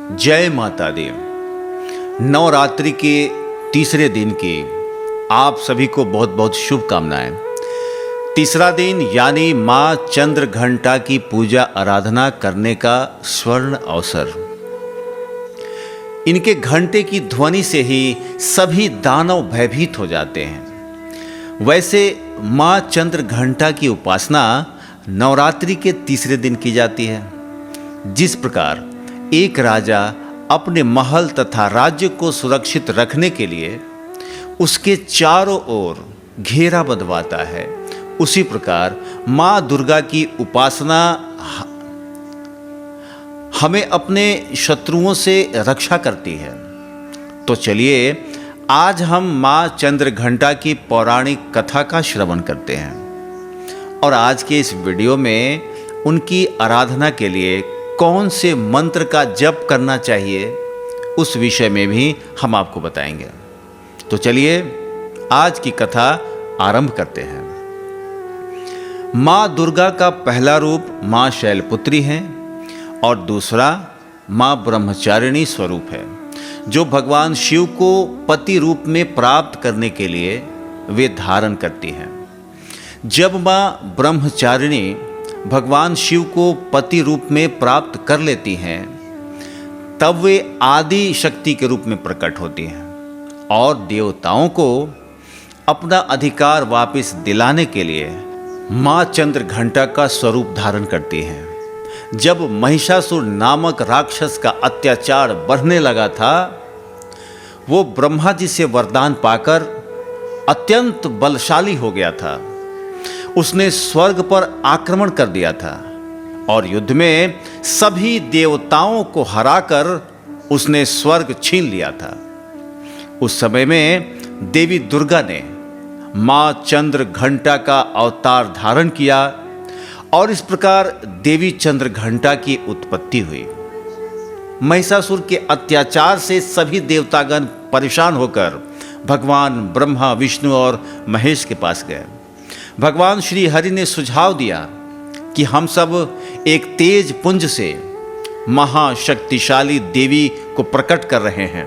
जय माता दी। नवरात्रि के तीसरे दिन की आप सभी को बहुत बहुत शुभकामनाएं। तीसरा दिन यानी माँ चंद्र घंटा की पूजा आराधना करने का स्वर्ण अवसर। इनके घंटे की ध्वनि से ही सभी दानव भयभीत हो जाते हैं। वैसे माँ चंद्र घंटा की उपासना नवरात्रि के तीसरे दिन की जाती है। जिस प्रकार एक राजा अपने महल तथा राज्य को सुरक्षित रखने के लिए उसके चारों ओर घेरा बंधवाता है, उसी प्रकार माँ दुर्गा की उपासना हमें अपने शत्रुओं से रक्षा करती है। तो चलिए आज हम माँ चंद्र घंटा की पौराणिक कथा का श्रवण करते हैं और आज के इस वीडियो में उनकी आराधना के लिए कौन से मंत्र का जप करना चाहिए उस विषय में भी हम आपको बताएंगे। तो चलिए आज की कथा आरंभ करते हैं। माँ दुर्गा का पहला रूप माँ शैलपुत्री है और दूसरा माँ ब्रह्मचारिणी स्वरूप है, जो भगवान शिव को पति रूप में प्राप्त करने के लिए वे धारण करती हैं। जब माँ ब्रह्मचारिणी भगवान शिव को पति रूप में प्राप्त कर लेती हैं, तब वे आदि शक्ति के रूप में प्रकट होती हैं और देवताओं को अपना अधिकार वापस दिलाने के लिए माँ चंद्र घंटा का स्वरूप धारण करती हैं। जब महिषासुर नामक राक्षस का अत्याचार बढ़ने लगा था, वो ब्रह्मा जी से वरदान पाकर अत्यंत बलशाली हो गया था। उसने स्वर्ग पर आक्रमण कर दिया था और युद्ध में सभी देवताओं को हराकर उसने स्वर्ग छीन लिया था। उस समय में देवी दुर्गा ने माँ चंद्र घंटा का अवतार धारण किया और इस प्रकार देवी चंद्र घंटा की उत्पत्ति हुई। महिषासुर के अत्याचार से सभी देवतागण परेशान होकर भगवान ब्रह्मा, विष्णु और महेश के पास गए। भगवान श्री हरि ने सुझाव दिया कि हम सब एक तेज पुंज से महाशक्तिशाली देवी को प्रकट कर रहे हैं।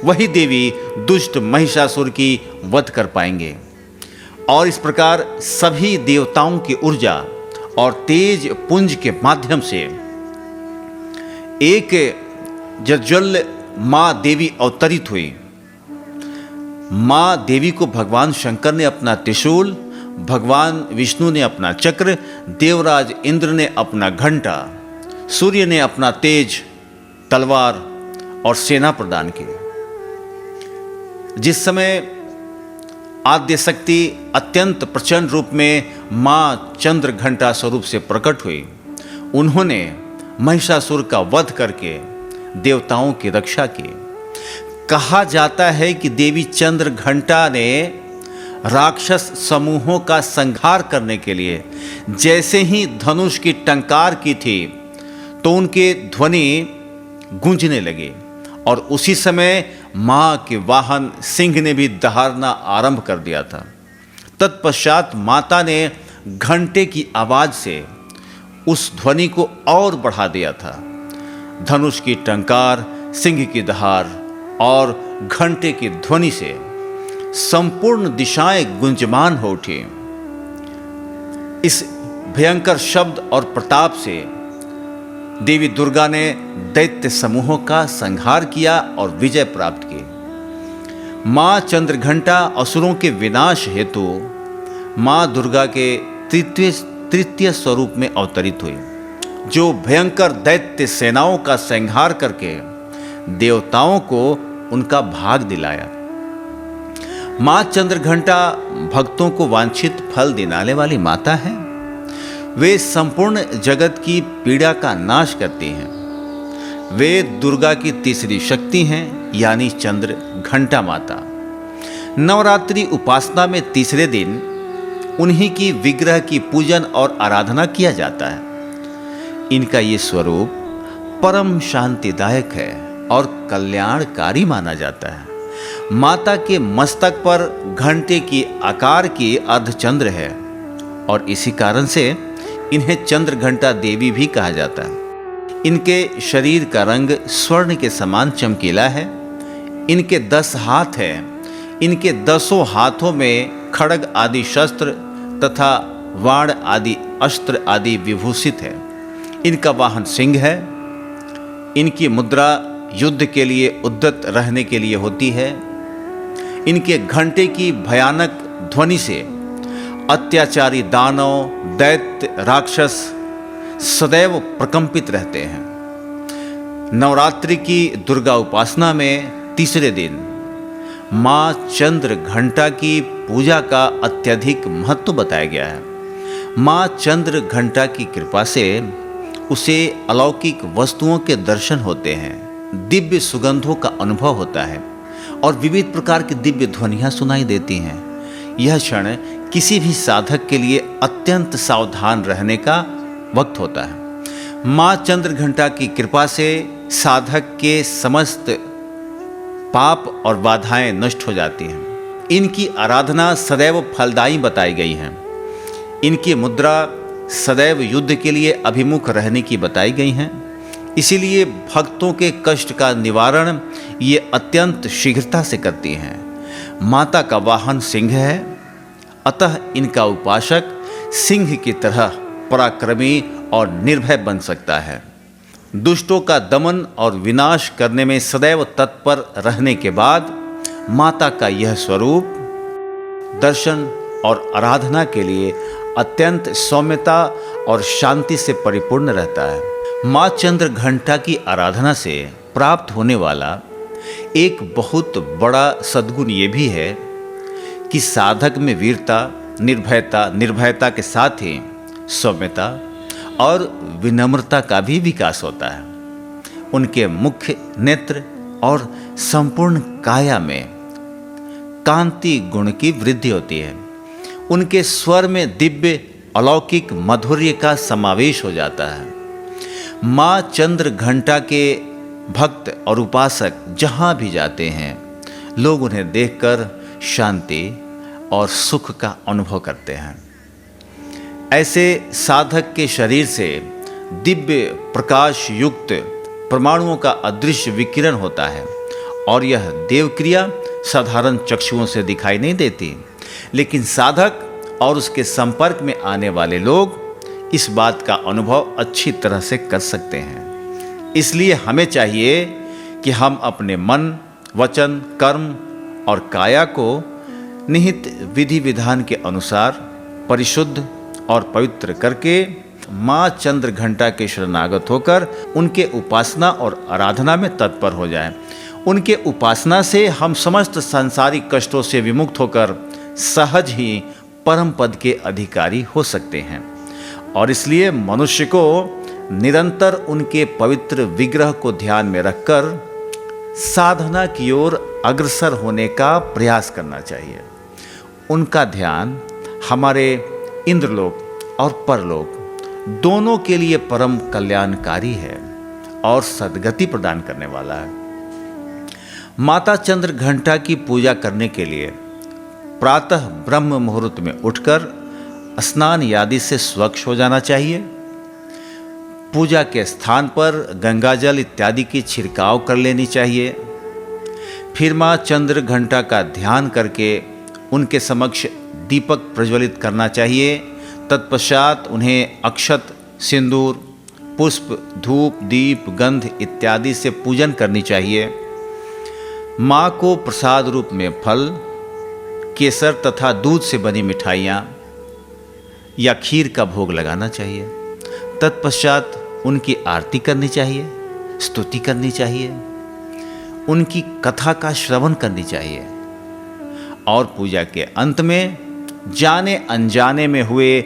वही देवी दुष्ट महिषासुर की वध कर पाएंगे और इस प्रकार सभी देवताओं की ऊर्जा और तेज पुंज के माध्यम से एक जज्वल माँ देवी अवतरित हुई। माँ देवी को भगवान शंकर ने अपना त्रिशूल, भगवान विष्णु ने अपना चक्र, देवराज इंद्र ने अपना घंटा, सूर्य ने अपना तेज तलवार और सेना प्रदान की। जिस समय आद्य शक्ति अत्यंत प्रचंड रूप में माँ चंद्र घंटा स्वरूप से प्रकट हुई, उन्होंने महिषासुर का वध करके देवताओं की रक्षा की। कहा जाता है कि देवी चंद्र घंटा ने राक्षस समूहों का संहार करने के लिए जैसे ही धनुष की टंकार की थी, तो उनके ध्वनि गूंजने लगे और उसी समय मां के वाहन सिंह ने भी दहाड़ना आरंभ कर दिया था। तत्पश्चात माता ने घंटे की आवाज से उस ध्वनि को और बढ़ा दिया था। धनुष की टंकार, सिंह की दहाड़ और घंटे की ध्वनि से संपूर्ण दिशाएं गुंजमान हो उठी। इस भयंकर शब्द और प्रताप से देवी दुर्गा ने दैत्य समूहों का संहार किया और विजय प्राप्त की। माँ चंद्र घंटा असुरों के विनाश हेतु माँ दुर्गा के तृतीय स्वरूप में अवतरित हुई, जो भयंकर दैत्य सेनाओं का संहार करके देवताओं को उनका भाग दिलाया। माँ चंद्र घंटा भक्तों को वांछित फल दिलाने वाली माता है। वे संपूर्ण जगत की पीड़ा का नाश करती हैं। वे दुर्गा की तीसरी शक्ति हैं, यानी चंद्र घंटा माता। नवरात्रि उपासना में तीसरे दिन उन्हीं की विग्रह की पूजन और आराधना किया जाता है। इनका ये स्वरूप परम शांतिदायक है और कल्याणकारी माना जाता है। माता के मस्तक पर घंटे की आकार की अर्धचंद्र है और इसी कारण से इन्हें चंद्र घंटा देवी भी कहा जाता है। इनके शरीर का रंग स्वर्ण के समान चमकीला है। इनके 10 हाथ हैं। इनके 10 हाथों में खड्ग आदि शस्त्र तथा वाण आदि अस्त्र आदि विभूषित है। इनका वाहन सिंह है। इनकी मुद्रा युद्ध के लिए उद्यत रहने के लिए होती है। इनके घंटे की भयानक ध्वनि से अत्याचारी दानव, दैत्य, राक्षस सदैव प्रकंपित रहते हैं। नवरात्रि की दुर्गा उपासना में तीसरे दिन माँ चंद्र घंटा की पूजा का अत्यधिक महत्व बताया गया है। माँ चंद्र घंटा की कृपा से उसे अलौकिक वस्तुओं के दर्शन होते हैं, दिव्य सुगंधों का अनुभव होता है और विविध प्रकार की दिव्य ध्वनियाँ सुनाई देती हैं। यह क्षण किसी भी साधक के लिए अत्यंत सावधान रहने का वक्त होता है। माँ चंद्र घंटा की कृपा से साधक के समस्त पाप और बाधाएं नष्ट हो जाती हैं। इनकी आराधना सदैव फलदायी बताई गई है। इनकी मुद्रा सदैव युद्ध के लिए अभिमुख रहने की बताई गई हैं। इसीलिए भक्तों के कष्ट का निवारण ये अत्यंत शीघ्रता से करती हैं। माता का वाहन सिंह है, अतः इनका उपासक सिंह की तरह पराक्रमी और निर्भय बन सकता है। दुष्टों का दमन और विनाश करने में सदैव तत्पर रहने के बाद माता का यह स्वरूप दर्शन और आराधना के लिए अत्यंत सौम्यता और शांति से परिपूर्ण रहता है। माँ चंद्र घंटा की आराधना से प्राप्त होने वाला एक बहुत बड़ा सद्गुण ये भी है कि साधक में वीरता, निर्भयता के साथ ही सौम्यता और विनम्रता का भी विकास होता है। उनके मुख्य नेत्र और संपूर्ण काया में कांति गुण की वृद्धि होती है। उनके स्वर में दिव्य अलौकिक माधुर्य का समावेश हो जाता है। माँ चंद्र घंटा के भक्त और उपासक जहाँ भी जाते हैं, लोग उन्हें देखकर शांति और सुख का अनुभव करते हैं। ऐसे साधक के शरीर से दिव्य प्रकाश युक्त परमाणुओं का अदृश्य विकिरण होता है और यह देवक्रिया साधारण चक्षुओं से दिखाई नहीं देती, लेकिन साधक और उसके संपर्क में आने वाले लोग इस बात का अनुभव अच्छी तरह से कर सकते हैं। इसलिए हमें चाहिए कि हम अपने मन, वचन, कर्म और काया को निहित विधि विधान के अनुसार परिशुद्ध और पवित्र करके माँ चंद्र घंटा के शरणागत होकर उनके उपासना और आराधना में तत्पर हो जाएं। उनके उपासना से हम समस्त सांसारिक कष्टों से विमुक्त होकर सहज ही परम पद के अधिकारी हो सकते हैं। और इसलिए मनुष्य को निरंतर उनके पवित्र विग्रह को ध्यान में रखकर साधना की ओर अग्रसर होने का प्रयास करना चाहिए। उनका ध्यान हमारे इंद्रलोक और परलोक दोनों के लिए परम कल्याणकारी है और सद्गति प्रदान करने वाला है। माता चंद्र घंटा की पूजा करने के लिए प्रातः ब्रह्म मुहूर्त में उठकर स्नान आदि से स्वच्छ हो जाना चाहिए। पूजा के स्थान पर गंगाजल इत्यादि की छिड़काव कर लेनी चाहिए। फिर माँ चंद्र घंटा का ध्यान करके उनके समक्ष दीपक प्रज्वलित करना चाहिए। तत्पश्चात उन्हें अक्षत, सिंदूर, पुष्प, धूप, दीप, गंध इत्यादि से पूजन करनी चाहिए। माँ को प्रसाद रूप में फल, केसर तथा दूध से बनी मिठाइयाँ या खीर का भोग लगाना चाहिए। तत्पश्चात उनकी आरती करनी चाहिए, स्तुति करनी चाहिए, उनकी कथा का श्रवण करनी चाहिए और पूजा के अंत में जाने अनजाने में हुए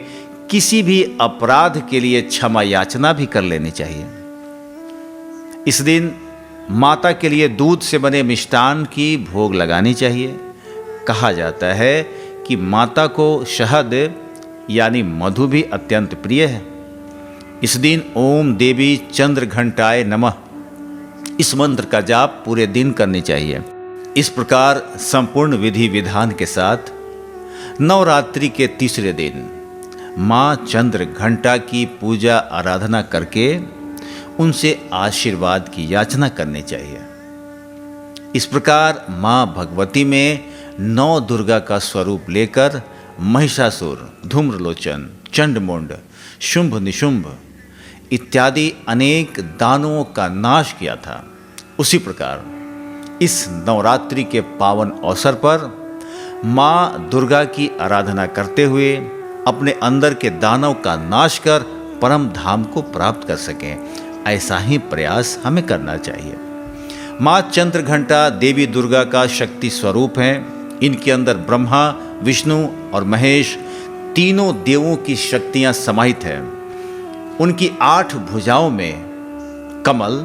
किसी भी अपराध के लिए क्षमा याचना भी कर लेनी चाहिए। इस दिन माता के लिए दूध से बने मिष्टान की भोग लगानी चाहिए। कहा जाता है कि माता को शहद यानी मधु भी अत्यंत प्रिय है। इस दिन ओम देवी चंद्र घंटाए नमः इस मंत्र का जाप पूरे दिन करनी चाहिए। इस प्रकार संपूर्ण विधि विधान के साथ नवरात्रि के तीसरे दिन माँ चंद्र घंटा की पूजा आराधना करके उनसे आशीर्वाद की याचना करनी चाहिए। इस प्रकार माँ भगवती में 9 दुर्गा का स्वरूप लेकर महिषासुर, धूम्रलोचन, चंडमुंड, शुंभ निशुंभ इत्यादि अनेक दानवों का नाश किया था। उसी प्रकार इस नवरात्रि के पावन अवसर पर माँ दुर्गा की आराधना करते हुए अपने अंदर के दानव का नाश कर परम धाम को प्राप्त कर सकें, ऐसा ही प्रयास हमें करना चाहिए। माँ चंद्रघंटा देवी दुर्गा का शक्ति स्वरूप हैं। इनके अंदर ब्रह्मा, विष्णु और महेश तीनों देवों की शक्तियाँ समाहित हैं। उनकी 8 भुजाओं में कमल,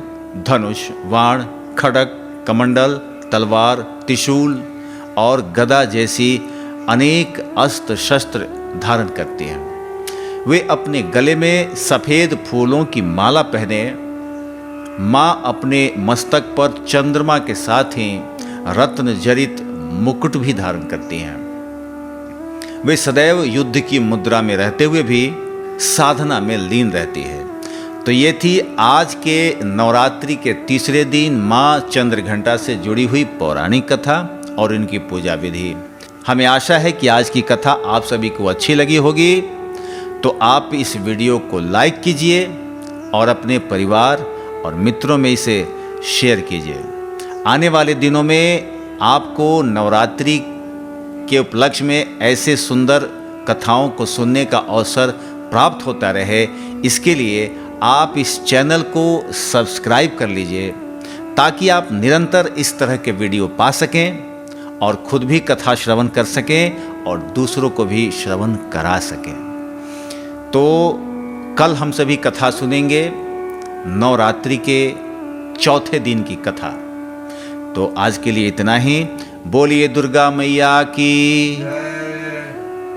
धनुष, वाण, खड्ग, कमंडल, तलवार, त्रिशूल और गदा जैसी अनेक अस्त्र शस्त्र धारण करती हैं। वे अपने गले में सफ़ेद फूलों की माला पहने माँ अपने मस्तक पर चंद्रमा के साथ ही रत्न जड़ित मुकुट भी धारण करती हैं। वे सदैव युद्ध की मुद्रा में रहते हुए भी साधना में लीन रहती है। तो ये थी आज के नवरात्रि के तीसरे दिन माँ चंद्रघंटा से जुड़ी हुई पौराणिक कथा और इनकी पूजा विधि। हमें आशा है कि आज की कथा आप सभी को अच्छी लगी होगी। तो आप इस वीडियो को लाइक कीजिए और अपने परिवार और मित्रों में इसे शेयर कीजिए। आने वाले दिनों में आपको नवरात्रि के उपलक्ष्य में ऐसे सुंदर कथाओं को सुनने का अवसर प्राप्त होता रहे, इसके लिए आप इस चैनल को सब्सक्राइब कर लीजिए ताकि आप निरंतर इस तरह के वीडियो पा सकें और खुद भी कथा श्रवण कर सकें और दूसरों को भी श्रवण करा सकें। तो कल हम सभी कथा सुनेंगे नवरात्रि के चौथे दिन की कथा। तो आज के लिए इतना ही। बोलिए दुर्गा मैया की।